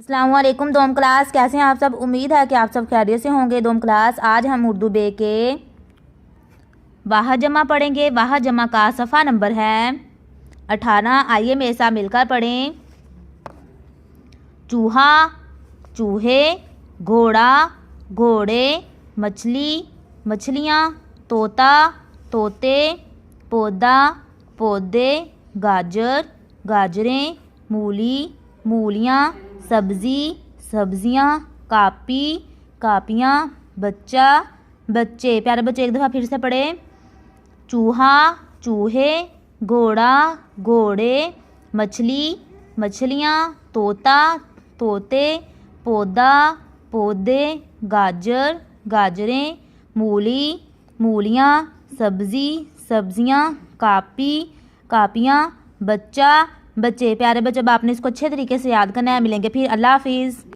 अस्सलामुअलैकुम दोम क्लास, कैसे हैं आप सब। उम्मीद है कि आप सब खैरियत से होंगे। दोम क्लास, आज हम उर्दू बे के वाह जमा पढ़ेंगे। वाह जमा का सफ़ा नंबर है 18। आइए मेरे साथ मिलकर पढ़ें। चूहा, चूहे, घोड़ा, घोड़े, मछली, मछलियाँ, तोता, तोते, पौधा, पौधे, गाजर, गाजरें, मूली, मूलियाँ, सब्ज़ी, सब्ज़ियाँ, कापी, कापियाँ, बच्चा, बच्चे। प्यारे बच्चे एक दफ़ा फिर से पढ़ें। चूहा, चूहे, घोड़ा, घोड़े, मछली, मछलियाँ, तोता, तोते, पौधा, पौधे, गाजर, गाजरें, मूली, मूलियाँ, सब्ज़ी, सब्ज़ियाँ, कापी, कापियाँ, बच्चा, बच्चे। प्यारे बच्चे, अब आपने इसको अच्छे तरीके से याद करना है। मिलेंगे फिर। अल्लाह हाफिज़।